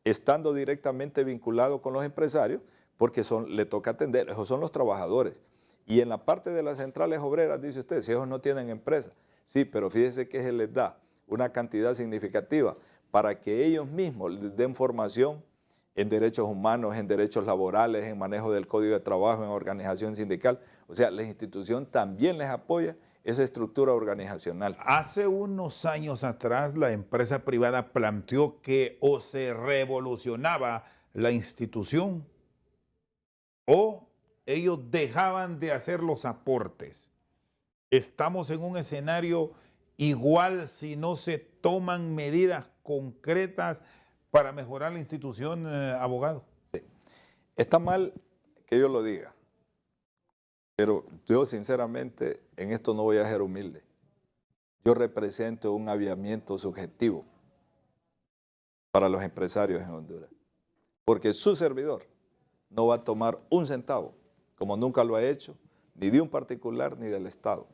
estando directamente vinculado con los empresarios, porque le toca atender, esos son los trabajadores. Y en la parte de las centrales obreras, dice usted, si ellos no tienen empresa, sí, pero fíjese que se les da una cantidad significativa para que ellos mismos les den formación en derechos humanos, en derechos laborales, en manejo del código de trabajo, en organización sindical. O sea, la institución también les apoya esa estructura organizacional. Hace unos años atrás la empresa privada planteó que o se revolucionaba la institución o ellos dejaban de hacer los aportes. Estamos en un escenario igual si no se toman medidas concretas para mejorar la institución, abogado. Está mal que yo lo diga, pero yo sinceramente en esto no voy a ser humilde. Yo represento un aviamiento subjetivo para los empresarios en Honduras, porque su servidor no va a tomar un centavo, como nunca lo ha hecho, ni de un particular ni del Estado.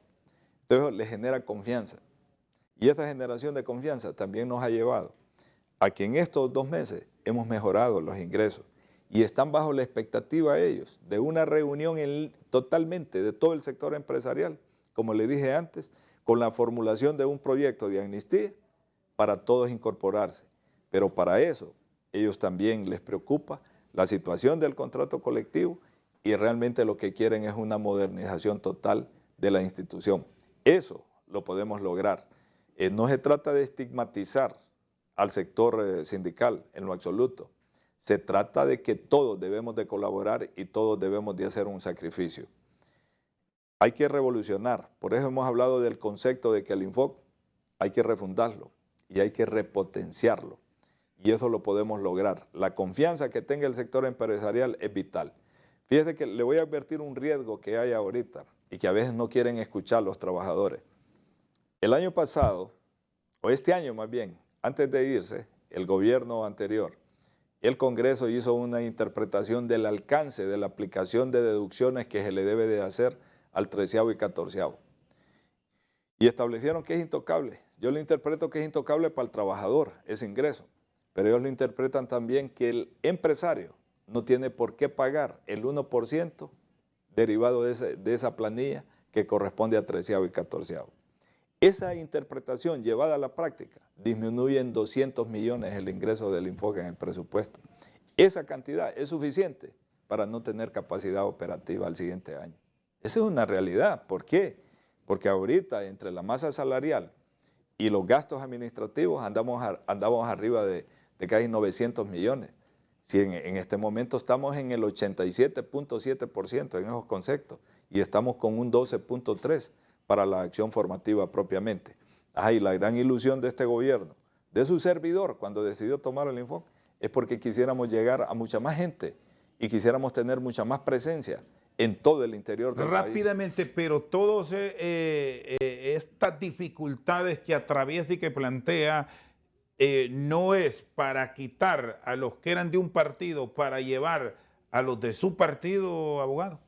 Entonces le genera confianza. Y esta generación de confianza también nos ha llevado a que en estos 2 meses hemos mejorado los ingresos y están bajo la expectativa ellos de una reunión totalmente de todo el sector empresarial, como le dije antes, con la formulación de un proyecto de amnistía para todos incorporarse. Pero para eso ellos también les preocupa la situación del contrato colectivo y realmente lo que quieren es una modernización total de la institución. Eso lo podemos lograr. No se trata de estigmatizar al sector sindical en lo absoluto. Se trata de que todos debemos de colaborar y todos debemos de hacer un sacrificio. Hay que revolucionar. Por eso hemos hablado del concepto de que el Infoc hay que refundarlo y hay que repotenciarlo. Y eso lo podemos lograr. La confianza que tenga el sector empresarial es vital. Fíjese que le voy a advertir un riesgo que hay ahorita y que a veces no quieren escuchar los trabajadores. El año pasado, o este año más bien, antes de irse, el gobierno anterior, el Congreso hizo una interpretación del alcance de la aplicación de deducciones que se le debe de hacer al 13º y 14º. Y establecieron que es intocable. Yo lo interpreto que es intocable para el trabajador, ese ingreso. Pero ellos lo interpretan también que el empresario no tiene por qué pagar el 1% derivado de esa planilla que corresponde a 13º y 14º. Esa interpretación llevada a la práctica disminuye en 200 millones el ingreso del Infoca en el presupuesto. Esa cantidad es suficiente para no tener capacidad operativa al siguiente año. Esa es una realidad. ¿Por qué? Porque ahorita entre la masa salarial y los gastos administrativos andamos arriba de casi 900 millones. Si en este momento estamos en el 87.7% en esos conceptos y estamos con un 12.3% para la acción formativa propiamente. Y la gran ilusión de este gobierno, de su servidor, cuando decidió tomar el Infoc, es porque quisiéramos llegar a mucha más gente y quisiéramos tener mucha más presencia en todo el interior del país. Rápidamente, pero todas estas dificultades que atraviesa y que plantea no es para quitar a los que eran de un partido para llevar a los de su partido, abogado.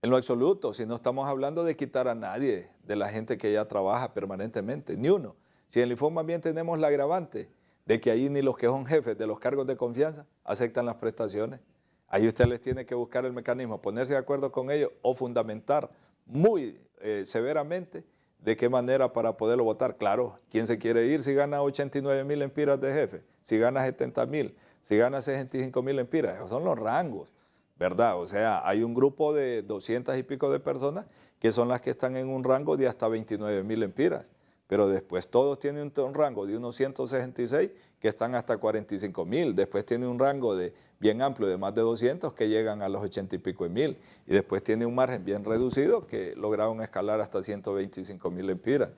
En lo absoluto, si no estamos hablando de quitar a nadie de la gente que ya trabaja permanentemente, ni uno. Si en el Infoc también tenemos la agravante de que ahí ni los que son jefes de los cargos de confianza aceptan las prestaciones. Ahí usted les tiene que buscar el mecanismo, ponerse de acuerdo con ellos o fundamentar muy severamente de qué manera para poderlo votar. Claro, ¿quién se quiere ir si gana 89,000 lempiras de jefe? Si gana 70,000, si gana 65,000 lempiras, esos son los rangos, ¿verdad? O sea, hay un grupo de 200 y pico de personas que son las que están en un rango de hasta 29,000 lempiras. Pero después todos tienen un rango de unos 166 que están hasta 45,000. Después tiene un rango bien amplio de más de 200 que llegan a los 80 y pico de mil. Y después tiene un margen bien reducido que lograron escalar hasta 125,000 lempiras.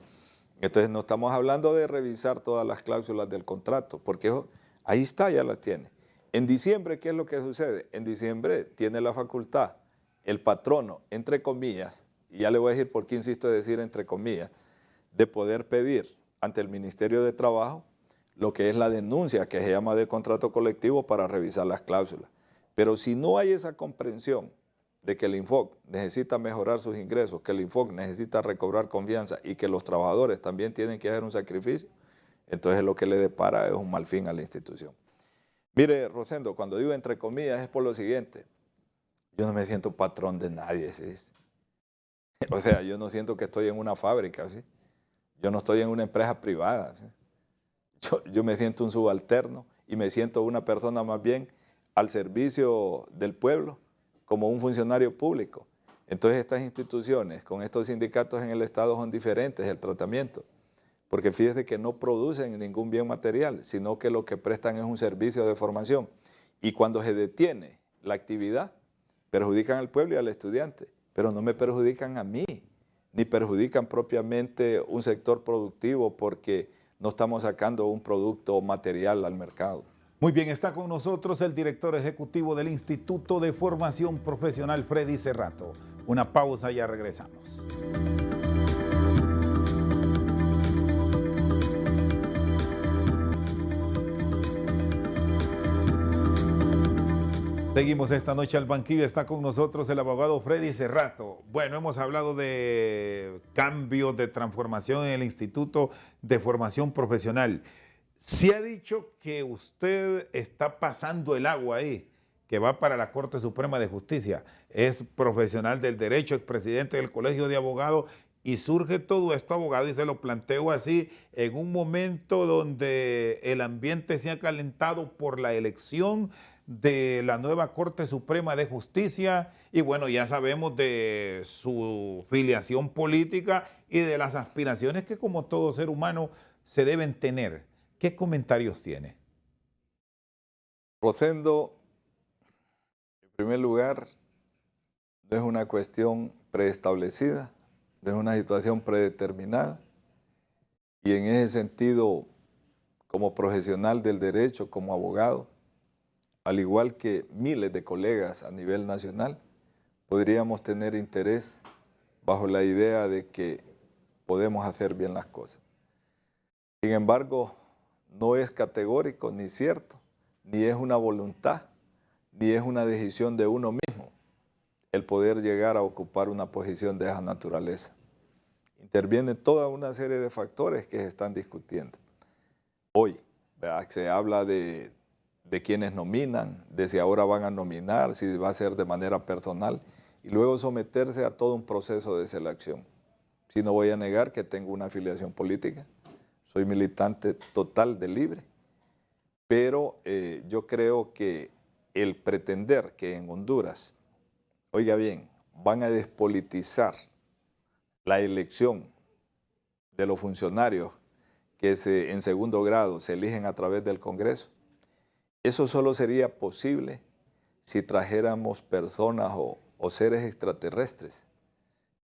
Entonces no estamos hablando de revisar todas las cláusulas del contrato, porque ahí está, ya las tiene. En diciembre, ¿qué es lo que sucede? En diciembre tiene la facultad el patrono, entre comillas, y ya le voy a decir por qué insisto en decir entre comillas, de poder pedir ante el Ministerio de Trabajo lo que es la denuncia que se llama de contrato colectivo para revisar las cláusulas. Pero si no hay esa comprensión de que el INFOC necesita mejorar sus ingresos, que el INFOC necesita recobrar confianza y que los trabajadores también tienen que hacer un sacrificio, entonces lo que le depara es un mal fin a la institución. Mire, Rosendo, cuando digo entre comillas es por lo siguiente: yo no me siento patrón de nadie, ¿sí? O sea, yo no siento que estoy en una fábrica, ¿sí? Yo no estoy en una empresa privada, ¿sí? Yo me siento un subalterno y me siento una persona más bien al servicio del pueblo, como un funcionario público. Entonces estas instituciones con estos sindicatos en el Estado son diferentes el tratamiento, porque fíjese que no producen ningún bien material, sino que lo que prestan es un servicio de formación. Y cuando se detiene la actividad, perjudican al pueblo y al estudiante, pero no me perjudican a mí, ni perjudican propiamente un sector productivo porque no estamos sacando un producto material al mercado. Muy bien, está con nosotros el director ejecutivo del Instituto de Formación Profesional, Freddy Cerrato. Una pausa y ya regresamos. Seguimos esta noche al banquillo, está con nosotros el abogado Freddy Cerrato. Bueno, hemos hablado de cambios, de transformación en el Instituto de Formación Profesional. Se ha dicho que usted está pasando el agua ahí, que va para la Corte Suprema de Justicia. Es profesional del derecho, expresidente del Colegio de Abogados, y surge todo esto, abogado, y se lo planteo así, en un momento donde el ambiente se ha calentado por la elección de la nueva Corte Suprema de Justicia, y bueno, ya sabemos de su filiación política y de las aspiraciones que como todo ser humano se deben tener. ¿Qué comentarios tiene? Rosendo, en primer lugar, no es una cuestión preestablecida, no es una situación predeterminada, y en ese sentido, como profesional del derecho, como abogado, al igual que miles de colegas a nivel nacional, podríamos tener interés bajo la idea de que podemos hacer bien las cosas. Sin embargo, no es categórico ni cierto, ni es una voluntad, ni es una decisión de uno mismo el poder llegar a ocupar una posición de esa naturaleza. Interviene toda una serie de factores que se están discutiendo. Hoy, ¿verdad?, se habla de quienes nominan, de si ahora van a nominar, si va a ser de manera personal, y luego someterse a todo un proceso de selección. Si no voy a negar que tengo una afiliación política, soy militante total de Libre, pero yo creo que el pretender que en Honduras, oiga bien, van a despolitizar la elección de los funcionarios que en segundo grado se eligen a través del Congreso, eso solo sería posible si trajéramos personas o seres extraterrestres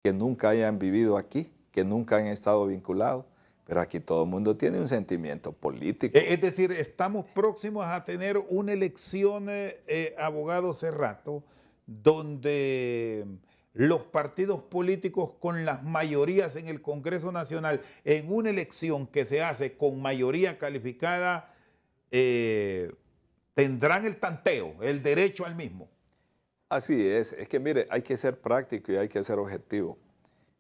que nunca hayan vivido aquí, que nunca han estado vinculados, pero aquí todo el mundo tiene un sentimiento político. Es decir, estamos próximos a tener una elección, abogado Cerrato, donde los partidos políticos con las mayorías en el Congreso Nacional, en una elección que se hace con mayoría calificada, tendrán el tanteo, el derecho al mismo. Así es que mire, hay que ser práctico y hay que ser objetivo.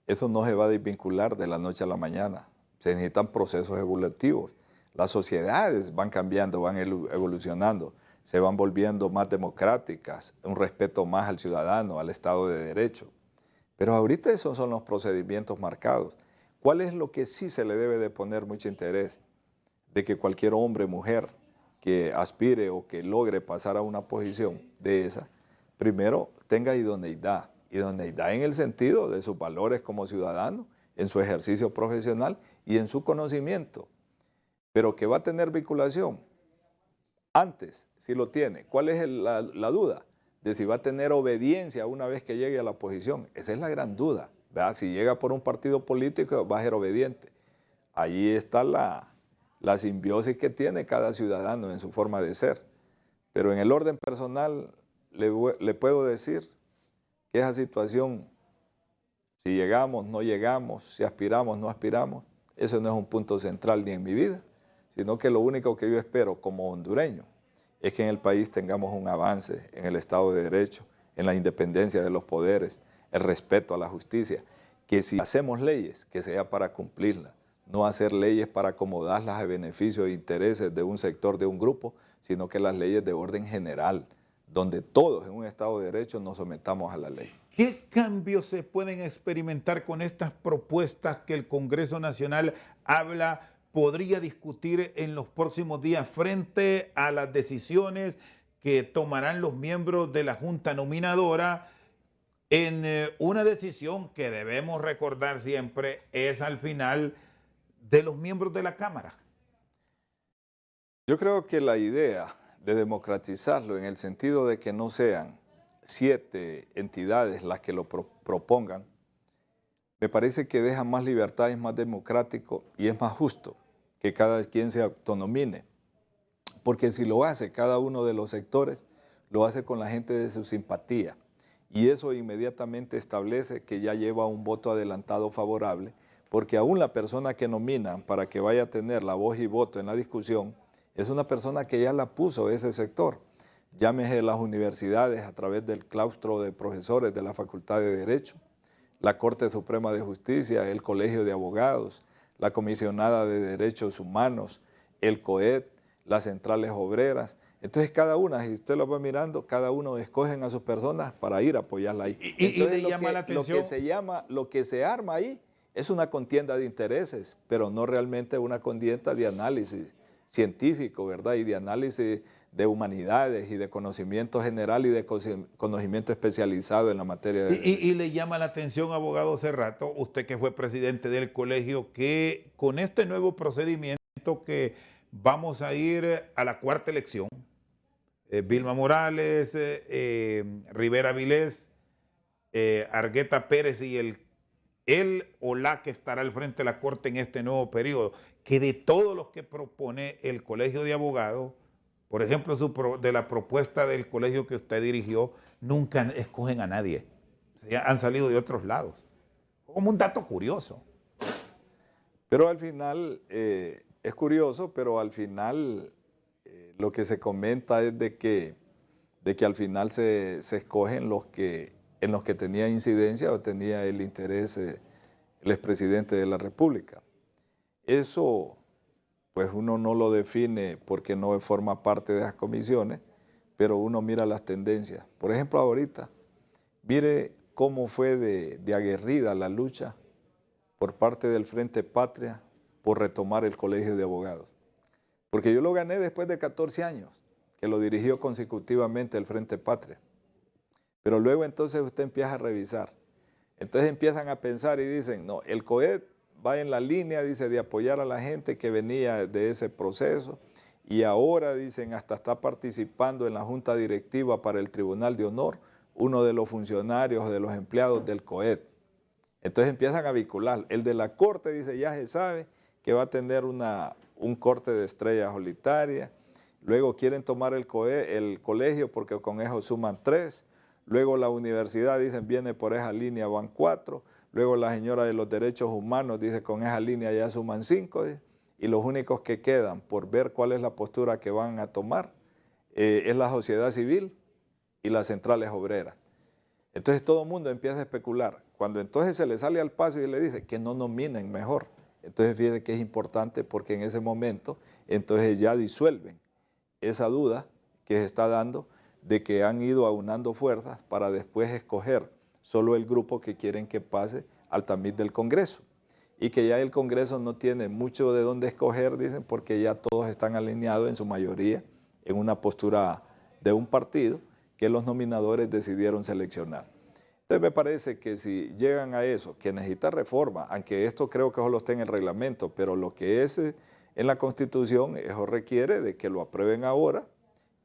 Eso no se va a desvincular de la noche a la mañana. Se necesitan procesos evolutivos. Las sociedades van cambiando, van evolucionando, se van volviendo más democráticas, un respeto más al ciudadano, al Estado de Derecho. Pero ahorita esos son los procedimientos marcados. ¿Cuál es lo que sí se le debe de poner mucho interés? De que cualquier hombre, mujer, que aspire o que logre pasar a una posición de esa, primero tenga idoneidad en el sentido de sus valores como ciudadano, en su ejercicio profesional y en su conocimiento, pero que va a tener vinculación. Antes, si lo tiene, ¿cuál es la duda? De si va a tener obediencia una vez que llegue a la posición. Esa es la gran duda, ¿verdad? Si llega por un partido político va a ser obediente. Ahí está la simbiosis que tiene cada ciudadano en su forma de ser. Pero en el orden personal le puedo decir que esa situación, si llegamos, no llegamos, si aspiramos, no aspiramos, eso no es un punto central ni en mi vida, sino que lo único que yo espero como hondureño es que en el país tengamos un avance en el Estado de Derecho, en la independencia de los poderes, el respeto a la justicia, que si hacemos leyes, que sea para cumplirlas, no hacer leyes para acomodarlas a beneficio e intereses de un sector, de un grupo, sino que las leyes de orden general, donde todos en un Estado de Derecho nos sometamos a la ley. ¿Qué cambios se pueden experimentar con estas propuestas que el Congreso Nacional podría discutir en los próximos días frente a las decisiones que tomarán los miembros de la Junta Nominadora en una decisión que debemos recordar siempre es al final de los miembros de la Cámara? Yo creo que la idea de democratizarlo en el sentido de que no sean 7 entidades las que lo propongan, me parece que deja más libertad, es más democrático y es más justo que cada quien se autonomine. Porque si lo hace cada uno de los sectores, lo hace con la gente de su simpatía. Y eso inmediatamente establece que ya lleva un voto adelantado favorable, porque aún la persona que nominan para que vaya a tener la voz y voto en la discusión, es una persona que ya la puso ese sector. Llámese las universidades a través del claustro de profesores de la Facultad de Derecho, la Corte Suprema de Justicia, el Colegio de Abogados, la Comisionada de Derechos Humanos, el COED, las centrales obreras. Entonces cada una, si usted lo va mirando, cada uno escogen a sus personas para ir a apoyarla ahí. Y le llama la atención. Lo que se arma ahí es una contienda de intereses, pero no realmente una contienda de análisis científico, ¿verdad? Y de análisis de humanidades y de conocimiento general y de conocimiento especializado en la materia de derecho. Y le llama la atención, abogado Cerrato, usted que fue presidente del colegio, que con este nuevo procedimiento que vamos a ir a la 4ª elección, Vilma Morales, Rivera Vilés, Argueta Pérez y él o la que estará al frente de la Corte en este nuevo periodo, que de todos los que propone el Colegio de Abogados, por ejemplo, de la propuesta del colegio que usted dirigió, nunca escogen a nadie. O sea, han salido de otros lados. Como un dato curioso. Pero al final, es curioso, pero al final lo que se comenta es de que al final se escogen en los que tenía incidencia o tenía el interés el expresidente de la República. Eso, pues uno no lo define porque no forma parte de las comisiones, pero uno mira las tendencias. Por ejemplo, ahorita, mire cómo fue de aguerrida la lucha por parte del Frente Patria por retomar el Colegio de Abogados. Porque yo lo gané después de 14 años, que lo dirigió consecutivamente el Frente Patria. Pero luego entonces usted empieza a revisar. Entonces empiezan a pensar y dicen, no, el COED va en la línea, dice, de apoyar a la gente que venía de ese proceso y ahora, dicen, hasta está participando en la Junta Directiva para el Tribunal de Honor, uno de los funcionarios, de los empleados del COED. Entonces empiezan a vincular. El de la Corte dice, ya se sabe que va a tener un corte de estrellas solitarias. Luego quieren tomar el colegio porque con eso suman 3. Luego la universidad, dicen, viene por esa línea, van 4. Luego la señora de los derechos humanos dice, con esa línea ya suman 5. Y los únicos que quedan por ver cuál es la postura que van a tomar es la sociedad civil y las centrales obreras. Entonces todo el mundo empieza a especular. Cuando entonces se le sale al paso y le dice que no nominen mejor. Entonces fíjese que es importante porque en ese momento entonces ya disuelven esa duda que se está dando de que han ido aunando fuerzas para después escoger solo el grupo que quieren que pase al tamiz del Congreso. Y que ya el Congreso no tiene mucho de dónde escoger, dicen, porque ya todos están alineados en su mayoría en una postura de un partido que los nominadores decidieron seleccionar. Entonces me parece que si llegan a eso, que necesita reforma, aunque esto creo que solo está en el reglamento, pero lo que es en la Constitución, eso requiere de que lo aprueben ahora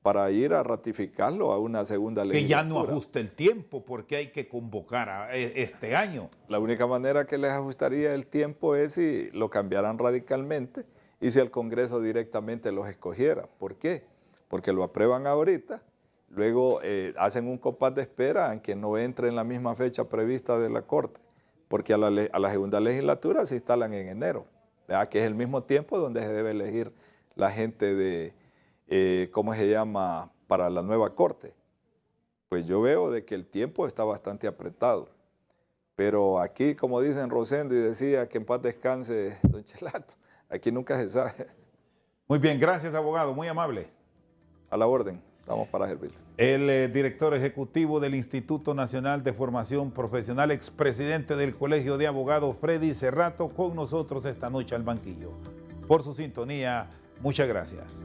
para ir a ratificarlo a una segunda legislatura. Que ya no ajuste el tiempo porque hay que convocar este año. La única manera que les ajustaría el tiempo es si lo cambiaran radicalmente y si el Congreso directamente los escogiera. ¿Por qué? Porque lo aprueban ahorita. Luego hacen un compás de espera, aunque no entre en la misma fecha prevista de la Corte, porque a la segunda legislatura se instalan en enero, ¿verdad? Que es el mismo tiempo donde se debe elegir la gente de, ¿cómo se llama?, para la nueva corte. Pues yo veo de que el tiempo está bastante apretado. Pero aquí, como dicen Rosendo y decía, que en paz descanse don Chelato, aquí nunca se sabe. Muy bien, gracias abogado, muy amable. A la orden, estamos para servir. El director ejecutivo del Instituto Nacional de Formación Profesional, expresidente del Colegio de Abogados, Freddy Cerrato, con nosotros esta noche al banquillo. Por su sintonía, muchas gracias.